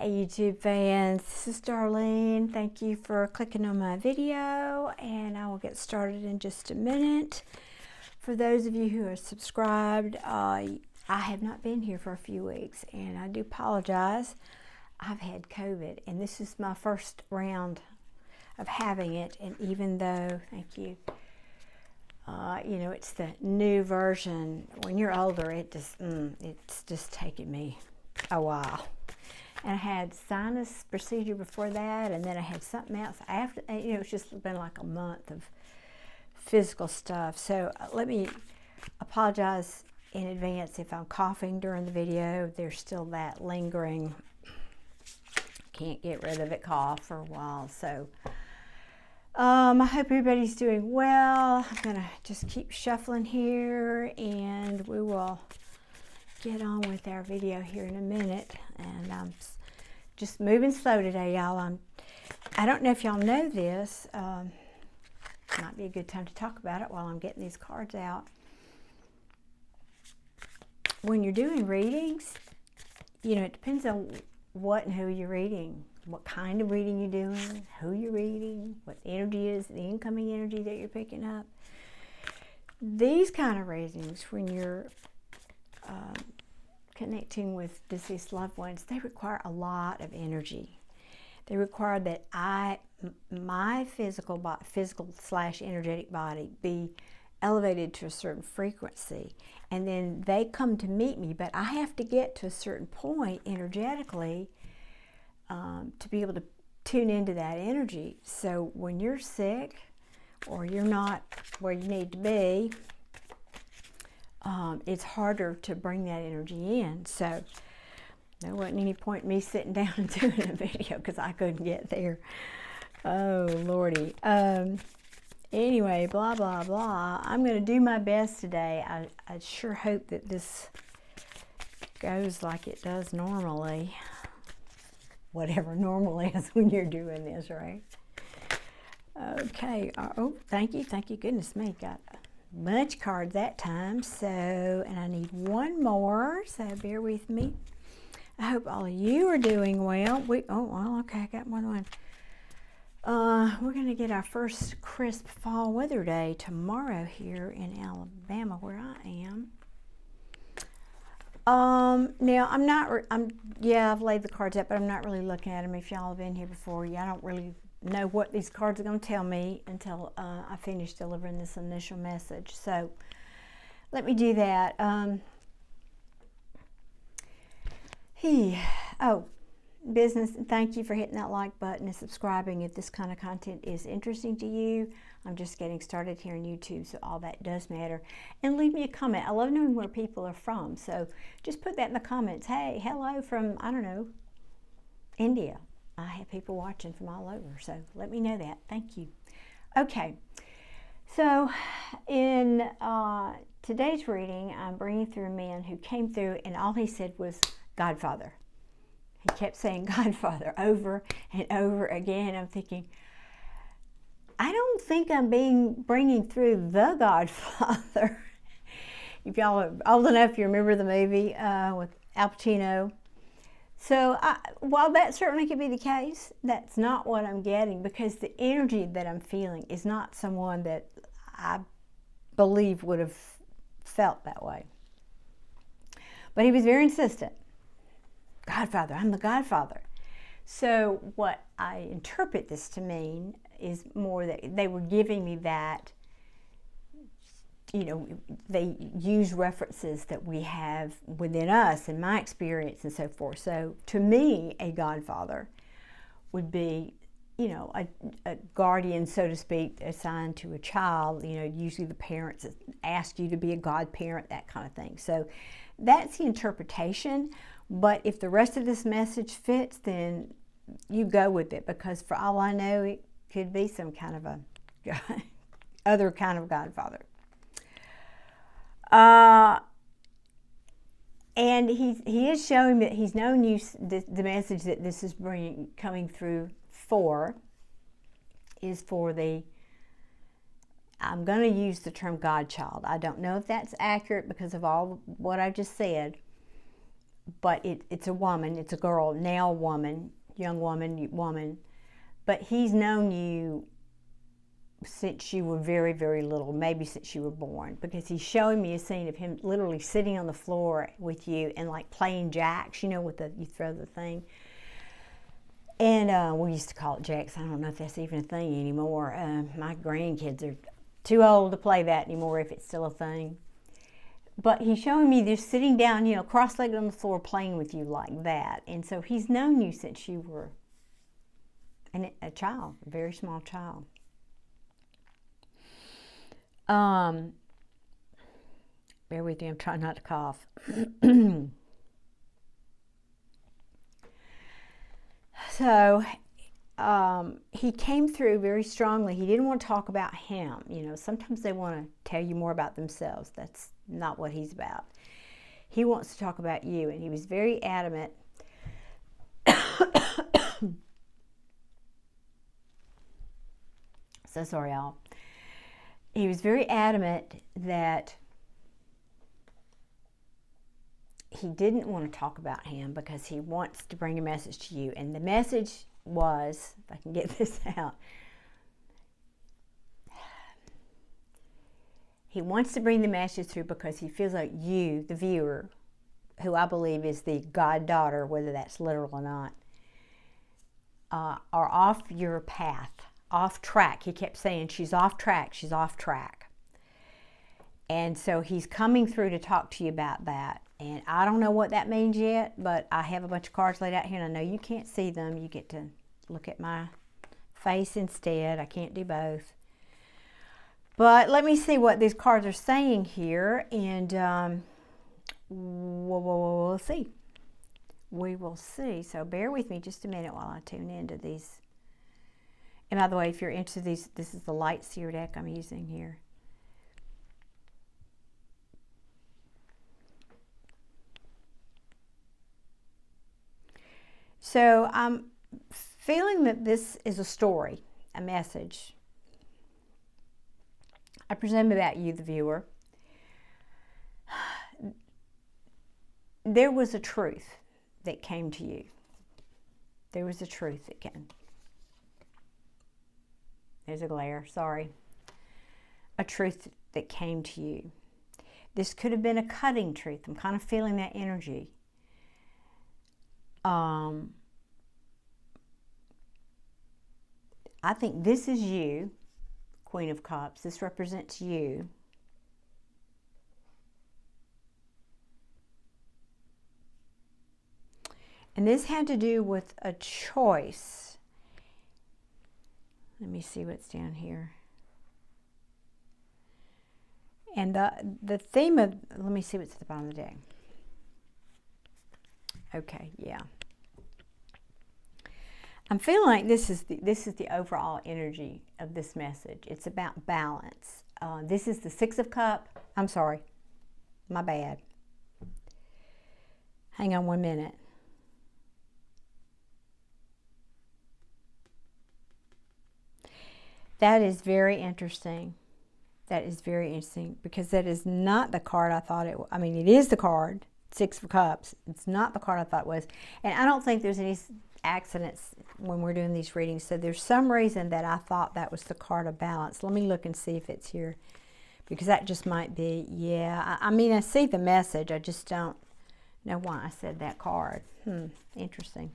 Hey YouTube fans, this is Darlene. Thank you for clicking on my video, and I will get started in just a minute. For those of you who are subscribed, I have not been here for a few weeks, and I do apologize. I've had COVID, and this is my first round of having it, and even though, thank you, it's the new version. When you're older, it's just taken me a while. And I had sinus procedure before that, and then I had something else after. It's just been like a month of physical stuff. So let me apologize in advance if I'm coughing during the video. There's still that lingering, can't get rid of it cough for a while. So I hope everybody's doing well. I'm gonna just keep shuffling here, and we will get on with our video here in a minute. And I'm just moving slow today, y'all. I don't know if y'all know this. Might be a good time to talk about it while I'm getting these cards out. When you're doing readings, it depends on what and who you're reading, what kind of reading you're doing, who you're reading, what the energy is, the incoming energy that you're picking up. These kind of readings, when you're connecting with deceased loved ones, they require a lot of energy. They require that my physical/energetic body be elevated to a certain frequency, and then they come to meet me, but I have to get to a certain point energetically to be able to tune into that energy. So when you're sick or you're not where you need to be, it's harder to bring that energy in. So there wasn't any point in me sitting down and doing a video because I couldn't get there. Oh Lordy. Anyway, blah blah blah. I'm going to do my best today. I sure hope that this goes like it does normally, whatever normal is when you're doing this, right? Okay. Oh, thank you goodness me. Got bunch of cards that time, and I need one more, so bear with me. I hope all of you are doing well. Okay, I got more than one. We're going to get our first crisp fall weather day tomorrow here in Alabama, where I am. Now I've laid the cards up, but I'm not really looking at them. If y'all have been here before, I don't really know what these cards are going to tell me until I finish delivering this initial message. So let me do that. Business, thank you for hitting that like button and subscribing if this kind of content is interesting to you. I'm just getting started here on YouTube, so all that does matter. And leave me a comment. I love knowing where people are from, so just put that in the comments. Hey, hello from, I don't know, India. I have people watching from all over, so let me know that. Thank you. Okay, so in today's reading, I'm bringing through a man who came through, and all he said was Godfather. He kept saying Godfather over and over again. I'm thinking, I don't think I'm bringing through the Godfather. If y'all are old enough, you remember the movie with Al Pacino. So while that certainly could be the case, that's not what I'm getting, because the energy that I'm feeling is not someone that I believe would have felt that way. But he was very insistent. Godfather, I'm the Godfather. So what I interpret this to mean is more that they were giving me that, they use references that we have within us and my experience and so forth. So to me, a Godfather would be, a guardian, so to speak, assigned to a child. Usually the parents ask you to be a godparent, that kind of thing. So that's the interpretation. But if the rest of this message fits, then you go with it, because for all I know, it could be some kind of a other kind of Godfather. And he is showing that he's known you. The message that this is coming through for is for the, I'm going to use the term Godchild. I don't know if that's accurate because of all what I just said, but it's a woman, it's a girl, now woman, young woman, but he's known you since you were very, very little, maybe since you were born, because he's showing me a scene of him literally sitting on the floor with you and like playing jacks, you know, with you throw the thing. And we used to call it jacks. I don't know if that's even a thing anymore. My grandkids are too old to play that anymore, if it's still a thing. But he's showing me this sitting down, you know, cross-legged on the floor playing with you like that. And so he's known you since you were a child, a very small child. Bear with me, I'm trying not to cough. So he came through very strongly. He didn't want to talk about him. You know, sometimes they want to tell you more about themselves. That's not what he's about. He wants to talk about you, and he was very adamant. So sorry, y'all. He was very adamant that he didn't want to talk about him because he wants to bring a message to you. And the message was, if I can get this out, he wants to bring the message through because he feels like you, the viewer, who I believe is the goddaughter, whether that's literal or not, are off your path, off track. He kept saying, she's off track, she's off track. And so he's coming through to talk to you about that. And I don't know what that means yet, but I have a bunch of cards laid out here, and I know you can't see them. You get to look at my face instead. I can't do both. But let me see what these cards are saying here, and we'll see. We will see. So bear with me just a minute while I tune into these. And by the way, if you're interested in these, this is the Light Seer deck I'm using here. So I'm feeling that this is a story, a message, I presume about you, the viewer. There was a truth that came to you. There was a truth that came. There's a glare, sorry. A truth that came to you. This could have been a cutting truth. I'm kind of feeling that energy. I think this is you, Queen of Cups. This represents you. And this had to do with a choice. Let me see what's down here. And the theme of, let me see what's at the bottom of the deck. Okay, yeah. I'm feeling like this is the overall energy of this message. It's about balance. This is the Six of Cups. I'm sorry, my bad. Hang on 1 minute. That is very interesting. That is very interesting because that is not the card I thought it was. I mean, it is the card, Six of Cups. It's not the card I thought it was. And I don't think there's any accidents when we're doing these readings. So there's some reason that I thought that was the card of balance. Let me look and see if it's here because that just might be, yeah. I mean, I see the message. I just don't know why I said that card. Interesting.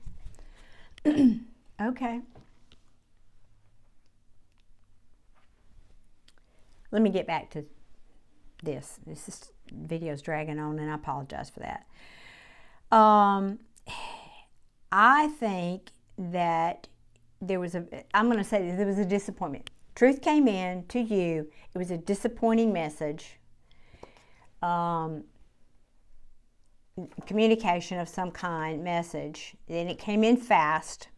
Okay. Let me get back to this. This video's dragging on, and I apologize for that. I think that there was I'm going to say there was a disappointment. Truth came in to you. It was a disappointing message. Communication of some kind, message. And it came in fast.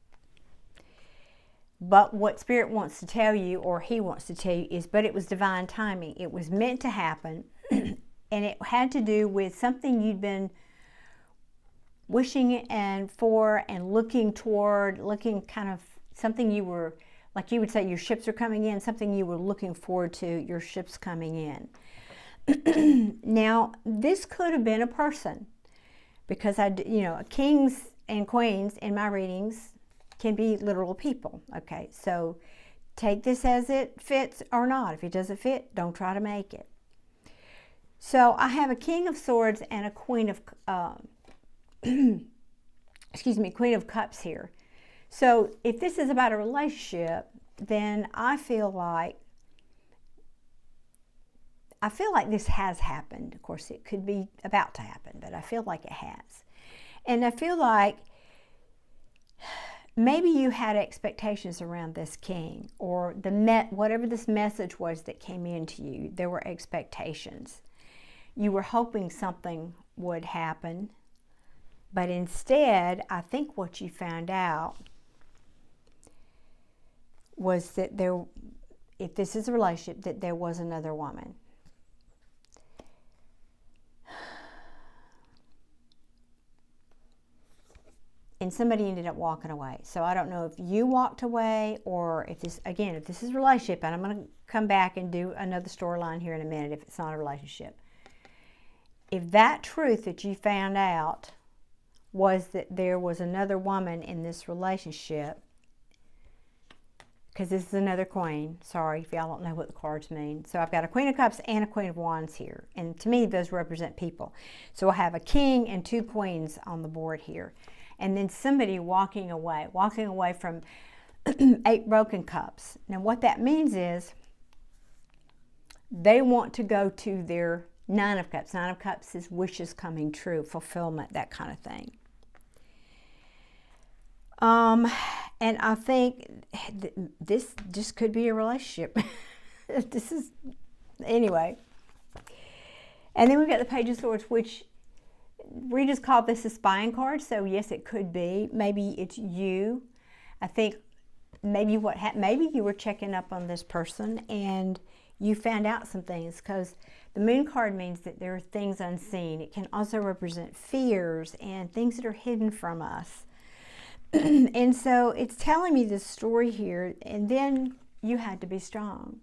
But what Spirit wants to tell you, or He wants to tell you, is, but it was divine timing. It was meant to happen. And it had to do with something you'd been wishing and for and looking toward, looking kind of something you were, like you would say, your ships are coming in, something you were looking forward to, your ships coming in. Now, this could have been a person, because kings and queens in my readings can be literal people. Okay, so take this as it fits or not. If it doesn't fit, don't try to make it. So I have a King of Swords and a Queen of Queen of Cups here. So if this is about a relationship, then I feel like this has happened. Of course, it could be about to happen, but I feel like it has. And I feel like maybe you had expectations around this king, or whatever this message was that came into you. There were expectations. You were hoping something would happen, but instead, I think what you found out was that if this is a relationship, that there was another woman. And somebody ended up walking away. So I don't know if you walked away, or if this is a relationship, and I'm going to come back and do another storyline here in a minute if it's not a relationship. If that truth that you found out was that there was another woman in this relationship, because this is another queen. Sorry if y'all don't know what the cards mean. So I've got a Queen of Cups and a Queen of Wands here. And to me, those represent people. So I have a king and two queens on the board here. And then somebody walking away from 8 broken cups. Now what that means is they want to go to their 9 of Cups. 9 of Cups is wishes coming true, fulfillment, that kind of thing. And I think this just could be a relationship. Anyway. And then we've got the Page of Swords, which we just call this a spying card. So yes, it could be. Maybe it's you. I think maybe maybe you were checking up on this person and you found out some things, because the Moon card means that there are things unseen. It can also represent fears and things that are hidden from us. And so it's telling me this story here, and then you had to be strong.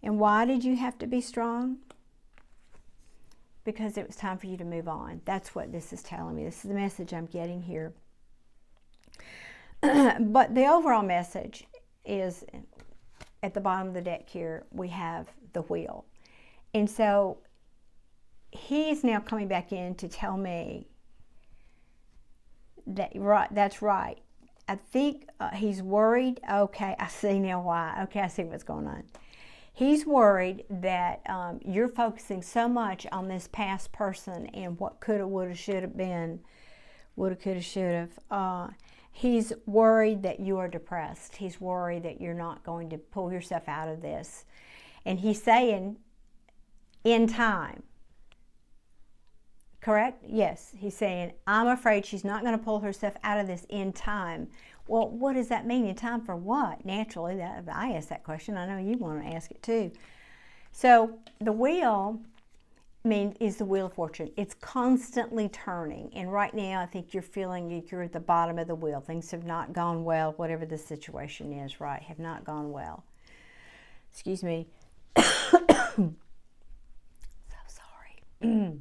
And why did you have to be strong? Because it was time for you to move on. That's what this is telling me. This is the message I'm getting here. But the overall message is, at the bottom of the deck here, we have the Wheel. And so he's now coming back in to tell me that, right, that's right. I think he's worried. Okay, I see now why. Okay, I see what's going on. He's worried that you're focusing so much on this past person and what coulda, woulda, shoulda been, woulda, coulda, shoulda. He's worried that you are depressed. He's worried that you're not going to pull yourself out of this. And he's saying, in time. Correct? Yes. He's saying, I'm afraid she's not going to pull herself out of this in time. Well, what does that mean? In time for what? Naturally, I asked that question. I know you want to ask it too. So the wheel is the Wheel of Fortune. It's constantly turning. And right now, I think you're feeling like you're at the bottom of the wheel. Things have not gone well, whatever the situation is, right? Have not gone well. Excuse me. So sorry.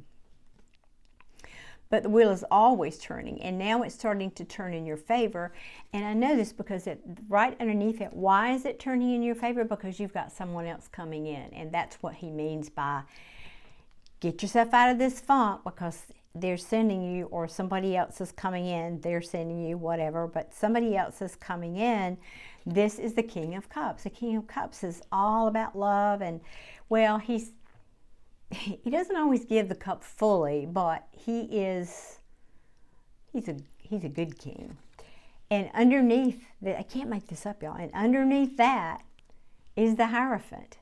But the wheel is always turning, and now it's starting to turn in your favor. And I know this because right underneath it, why is it turning in your favor? Because you've got someone else coming in, and that's what he means by get yourself out of this funk, because they're sending you, or somebody else is coming in, they're sending you, whatever, but somebody else is coming in. This is the King of Cups. The King of Cups is all about love, and well, he doesn't always give the cup fully, but he's a good king. And underneath that, I can't make this up, y'all, and underneath that is the Hierophant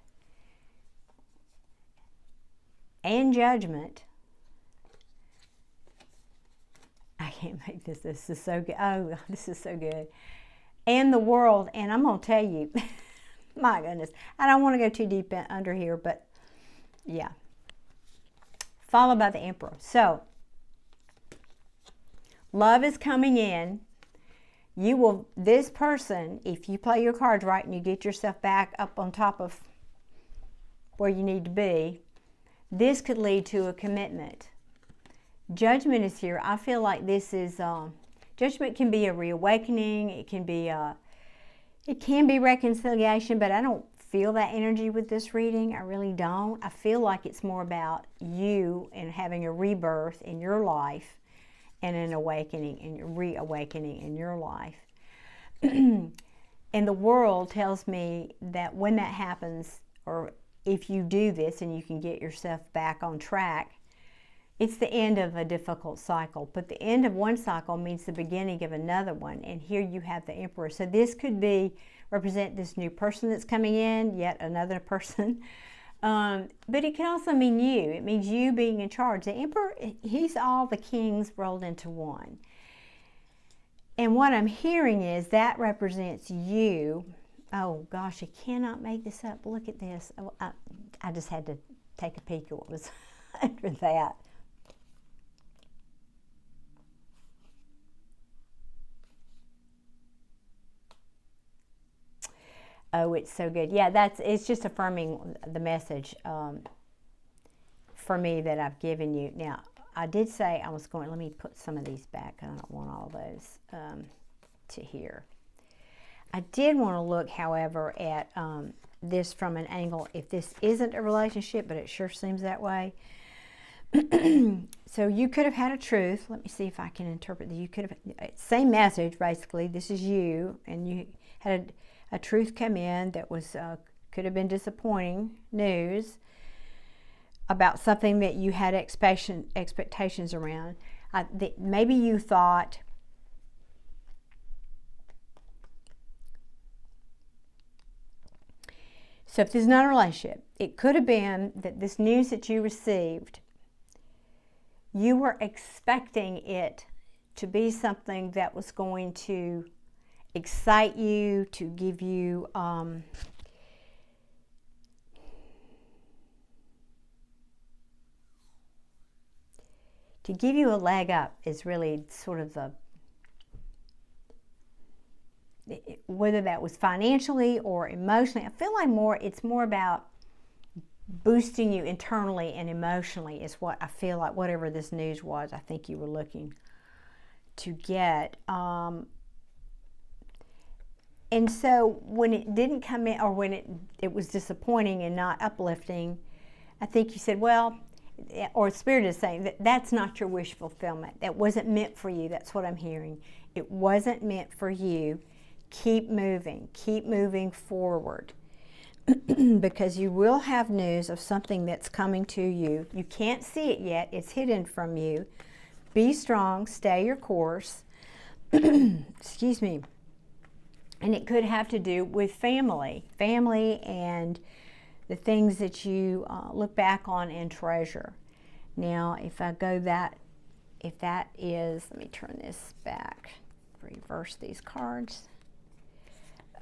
and Judgment. I can't make this. This is so good. Oh, this is so good. And the World. And I'm going to tell you, my goodness, I don't want to go too deep under here, but yeah. Followed by the Emperor. So, love is coming in. This person, if you play your cards right and you get yourself back up on top of where you need to be, this could lead to a commitment. Judgment is here. I feel like this is, judgment can be a reawakening. It can be reconciliation, but I don't feel that energy with this reading. I really don't. I feel like it's more about you and having a rebirth in your life and an awakening and reawakening in your life. And the world tells me that when that happens, or if you do this and you can get yourself back on track, it's the end of a difficult cycle. But the end of one cycle means the beginning of another one. And here you have the Emperor. So this could represent this new person that's coming in, yet another person. But it can also mean you. It means you being in charge. The Emperor, he's all the kings rolled into one. And what I'm hearing is that represents you. Oh gosh, I cannot make this up. Look at this. Oh, I just had to take a peek at what was under that. Oh, it's so good. Yeah, it's just affirming the message for me that I've given you. Now, I did say I was going, let me put some of these back. I don't want all those to here. I did want to look, however, at this from an angle, if this isn't a relationship, but it sure seems that way. So you could have had a truth. Let me see if I can interpret that. You could have, same message, basically. This is you, and you had a truth come in that was could have been disappointing news about something that you had expectations around. Maybe you thought, so if this is not a relationship, it could have been that this news that you received, you were expecting it to be something that was going to excite you, to give you a leg up is really sort of whether that was financially or emotionally. I feel like it's more about boosting you internally and emotionally is what I feel like, whatever this news was, I think you were looking to get. And so when it didn't come in, or when it was disappointing and not uplifting, I think you said, well, or Spirit is saying that that's not your wish fulfillment. That wasn't meant for you. That's what I'm hearing. It wasn't meant for you. Keep moving forward. Because you will have news of something that's coming to you. You can't see it yet. It's hidden from you. Be strong. Stay your course. Excuse me. And it could have to do with family and the things that you look back on and treasure. Now, if that is, let me turn this back, reverse these cards.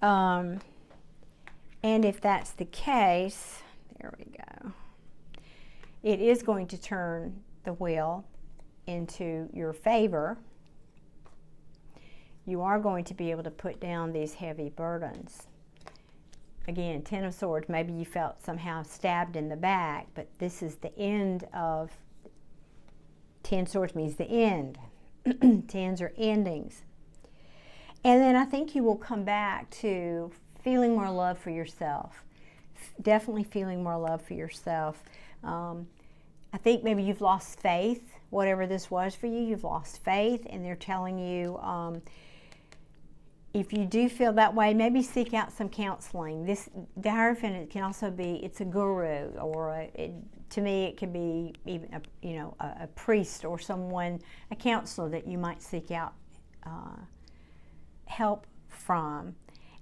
And if that's the case, there we go, it is going to turn the wheel into your favor. You are going to be able to put down these heavy burdens. Again, Ten of Swords, maybe you felt somehow stabbed in the back, but this is the end of, 10 Swords means the end. Tens are endings. And then I think you will come back to feeling more love for yourself. Definitely feeling more love for yourself. I think maybe you've lost faith, whatever this was for you, you've lost faith, and they're telling you, if you do feel that way, maybe seek out some counseling. The Hierophant can also be, it's a guru, or to me it could be even a priest or someone, a counselor that you might seek out help from.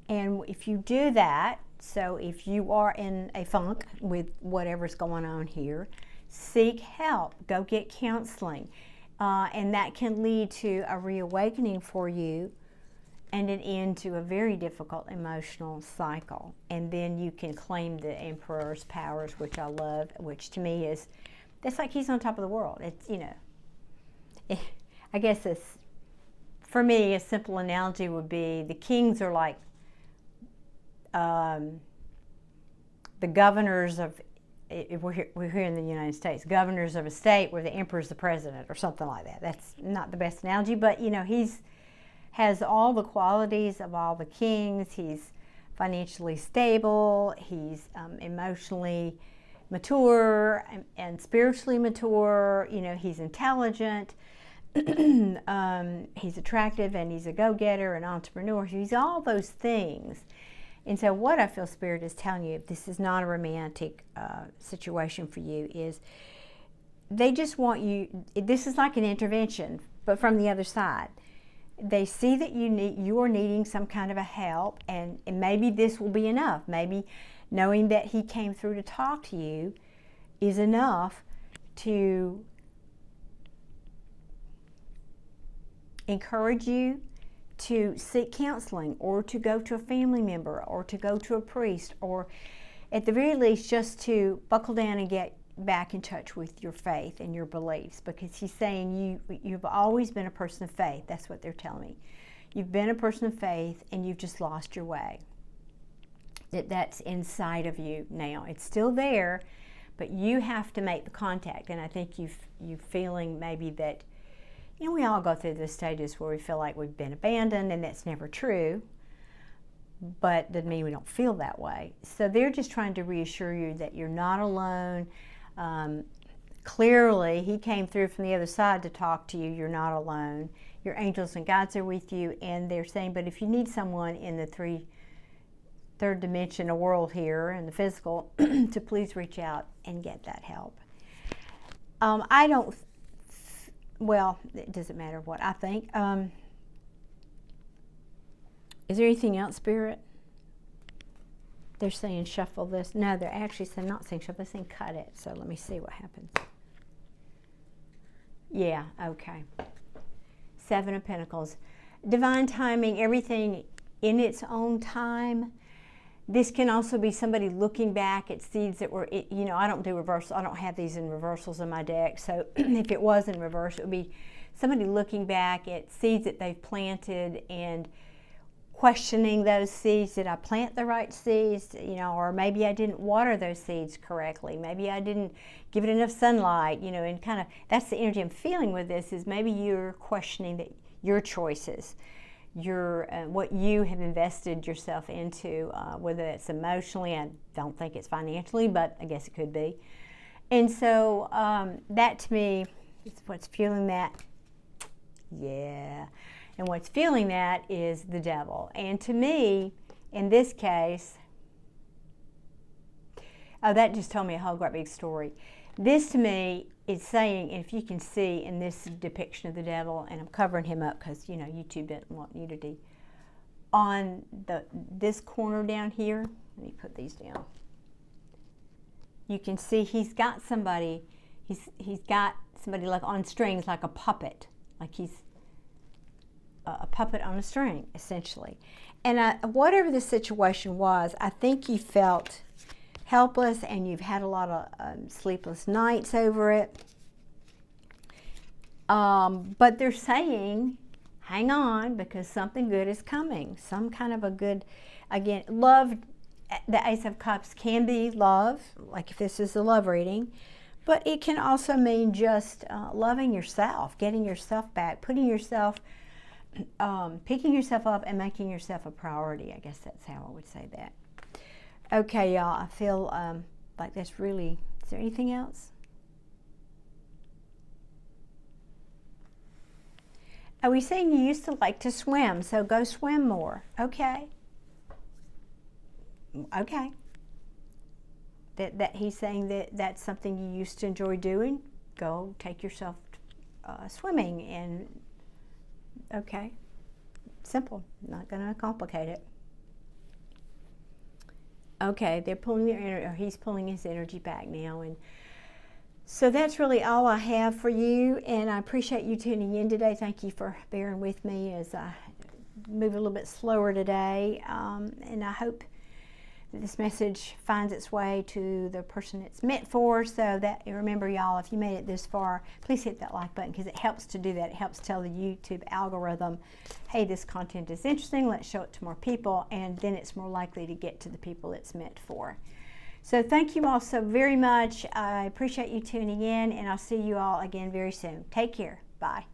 And if you do that, so if you are in a funk with whatever's going on here, seek help, go get counseling, and that can lead to a reawakening for you and an end to a very difficult emotional cycle. And then you can claim the Emperor's powers, which I love, which to me is, that's like he's on top of the world. It's, I guess it's, for me, a simple analogy would be the kings are like the governors of we're here in the United States, governors of a state where the emperor's the president or something like that. That's not the best analogy, but you know, he's has all the qualities of all the kings. He's financially stable, he's emotionally mature and spiritually mature, you know, he's intelligent, he's attractive, and he's a go-getter, an entrepreneur. He's all those things. And so what I feel Spirit is telling you, if this is not a romantic situation for you, is they just want you, this is like an intervention, but from the other side. They see that you're needing some kind of a help, and maybe this will be enough. Maybe knowing that he came through to talk to you is enough to encourage you to seek counseling, or to go to a family member, or to go to a priest, or at the very least just to buckle down and get back in touch with your faith and your beliefs, because he's saying you've always been a person of faith. That's what they're telling me. You've been a person of faith and you've just lost your way. That's inside of you now. It's still there, but you have to make the contact. And I think you feeling maybe that, you know, we all go through the stages where we feel like we've been abandoned, and that's never true, but doesn't mean we don't feel that way. So they're just trying to reassure you that you're not alone. Clearly, he came through from the other side to talk to you. You're not alone. Your angels and guides are with you, and they're saying, but if you need someone in the third dimension, a world here in the physical, to please reach out and get that help. Well, it doesn't matter what I think. Is there anything else, Spirit? They're saying shuffle this. No, they're actually saying, not saying shuffle, they're saying cut it. So let me see what happens. Yeah, okay. 7 of Pentacles. Divine timing, everything in its own time. This can also be somebody looking back at seeds that were, you know, I don't do reversal. I don't have these in reversals in my deck. So if it was in reverse, it would be somebody looking back at seeds that they've planted and questioning those seeds. Did I plant the right seeds? You know, or maybe I didn't water those seeds correctly. Maybe I didn't give it enough sunlight, you know, and kind of, that's the energy I'm feeling with this, is maybe you're questioning that your choices, what you have invested yourself into, whether it's emotionally. I don't think it's financially, but I guess it could be. And so that to me is what's fueling that. Yeah. And what's fueling that is the devil. And to me, in this case, oh, that just told me a whole great big story. This to me is saying, if you can see in this depiction of the devil, and I'm covering him up because, you know, YouTube didn't want nudity, on this corner down here, let me put these down. You can see he's got somebody, he's got somebody like on strings, like a puppet, like he's a puppet on a string, essentially. And whatever the situation was, I think you felt helpless, and you've had a lot of sleepless nights over it. But they're saying, hang on, because something good is coming. Some kind of a good, again, love. The Ace of Cups can be love, like if this is a love reading, but it can also mean just loving yourself, getting yourself back, putting yourself, picking yourself up and making yourself a priority. I guess that's how I would say that. Okay, y'all, I feel like that's really, is there anything else? Are we saying you used to like to swim, so go swim more? Okay. Okay. That he's saying that that's something you used to enjoy doing. Go take yourself swimming, and okay, simple. Not going to complicate it. Okay, they're pulling their energy, or he's pulling his energy back now, and so that's really all I have for you. And I appreciate you tuning in today. Thank you for bearing with me as I move a little bit slower today, and I hope this message finds its way to the person it's meant for. So that, remember y'all, if you made it this far, please hit that like button, because it helps to do that. It helps tell the YouTube algorithm, hey, this content is interesting, let's show it to more people, and then it's more likely to get to the people it's meant for. So thank you all so very much. I appreciate you tuning in, and I'll see you all again very soon. Take care. Bye.